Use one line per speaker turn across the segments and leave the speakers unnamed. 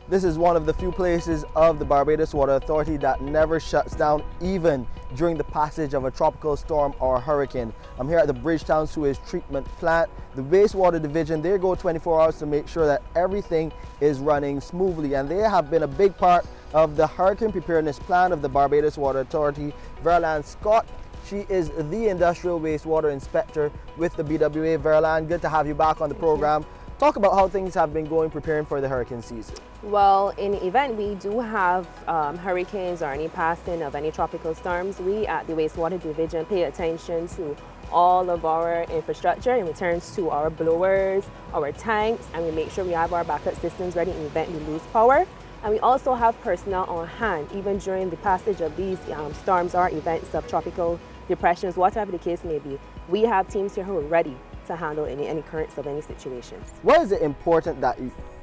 This is one of the few places of the Barbados Water Authority that never shuts down, even during the passage of a tropical storm or hurricane. I'm here at the Bridgetown Sewage Treatment Plant. The wastewater division, they go 24 hours to make sure that everything is running smoothly, and they have been a big part of the hurricane preparedness plan of the Barbados Water Authority. Verrol-Ann Scott, she is the Industrial Wastewater Inspector with the BWA. Verrol-Ann, good to have you back on the program. Talk about how things have been going preparing for the hurricane season.
Well, in the event we do have hurricanes or any passing of any tropical storms, we at the Wastewater Division pay attention to all of our infrastructure in returns to our blowers, our tanks, and we make sure we have our backup systems ready in the event we lose power. And we also have personnel on hand, even during the passage of these storms or events of tropical depressions, whatever the case may be. We have teams here who are ready to handle any occurrence of any situations.
Why is it important that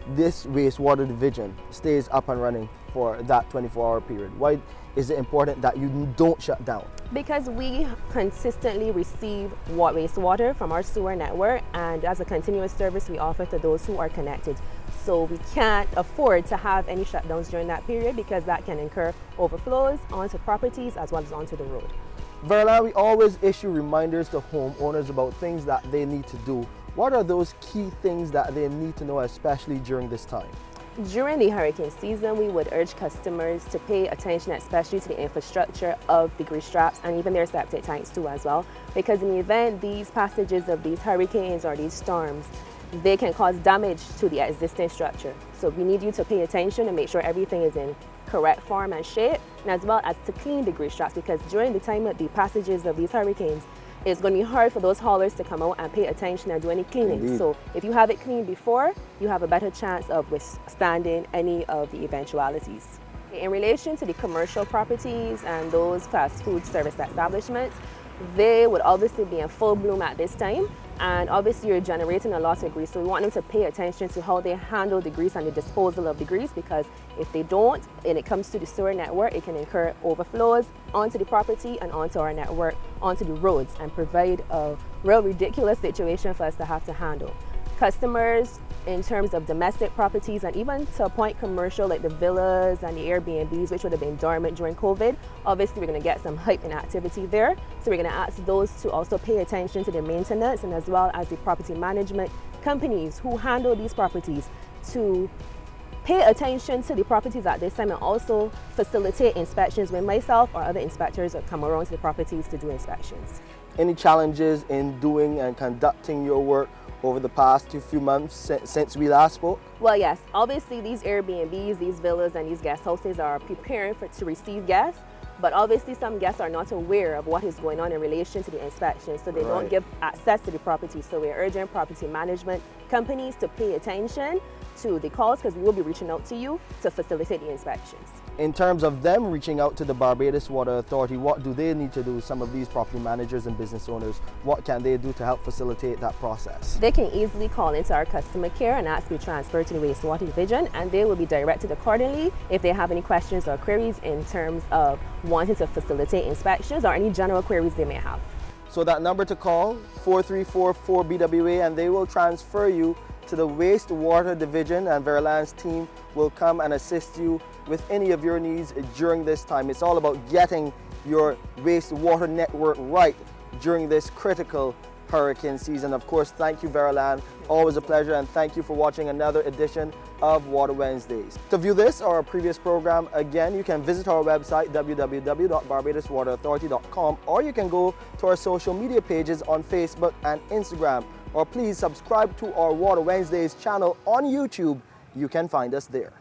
this wastewater division stays up and running for that 24-hour period? Why is it important that you don't shut down?
Because we consistently receive wastewater from our sewer network, and as a continuous service we offer to those who are connected. So we can't afford to have any shutdowns during that period, because that can incur overflows onto properties as well as onto the road.
Verrol-Ann, we always issue reminders to homeowners about things that they need to do. What are those key things that they need to know, especially during this time?
During the hurricane season, we would urge customers to pay attention, especially to the infrastructure of the grease traps and even their septic tanks too as well, because in the event these passages of these hurricanes or these storms, they can cause damage to the existing structure. So we need you to pay attention and make sure everything is in correct form and shape, and as well as to clean the grease traps, because during the time of the passages of these hurricanes, it's going to be hard for those haulers to come out and pay attention and do any cleaning.
Indeed.
So if you have it cleaned before, you have a better chance of withstanding any of the eventualities. In relation to the commercial properties and those fast food service establishments, they would obviously be in full bloom at this time, and obviously you're generating a lot of grease, so we want them to pay attention to how they handle the grease and the disposal of the grease, because if they don't, and it comes to the sewer network, it can incur overflows onto the property and onto our network, onto the roads, and provide a real ridiculous situation for us to have to handle. Customers, in terms of domestic properties and even to a point commercial like the villas and the Airbnbs, which would have been dormant during COVID, obviously we're going to get some hype and activity there. So we're going to ask those to also pay attention to the maintenance, and as well as the property management companies who handle these properties to pay attention to the properties at this time, and also facilitate inspections when myself or other inspectors will come around to the properties to do inspections.
Any challenges in doing and conducting your work over the past few months since we last spoke?
Well, yes, obviously these Airbnbs, these villas and these guest houses are preparing to receive guests, but obviously some guests are not aware of what is going on in relation to the inspection, so they don't give access to the property. So we're urging property management companies to pay attention to the calls, because we will be reaching out to you to facilitate the inspections.
In terms of them reaching out to the Barbados Water Authority, what do they need to do? Some of these property managers and business owners, what can they do to help facilitate that process?
They can easily call into our customer care and ask to be transferred to the Wastewater Division, and they will be directed accordingly if they have any questions or queries in terms of wanting to facilitate inspections or any general queries they may have.
So that number to call, 4344-BWA, and they will transfer you to the Wastewater Division, and Verrol-Ann's team will come and assist you with any of your needs during this time. It's all about getting your wastewater network right during this critical hurricane season. Of course, thank you, Verrol-Ann. Always a pleasure, and thank you for watching another edition of Water Wednesdays. To view this or our previous program again, you can visit our website, www.barbadoswaterauthority.com, or you can go to our social media pages on Facebook and Instagram, or please subscribe to our Water Wednesdays channel on YouTube. You can find us there.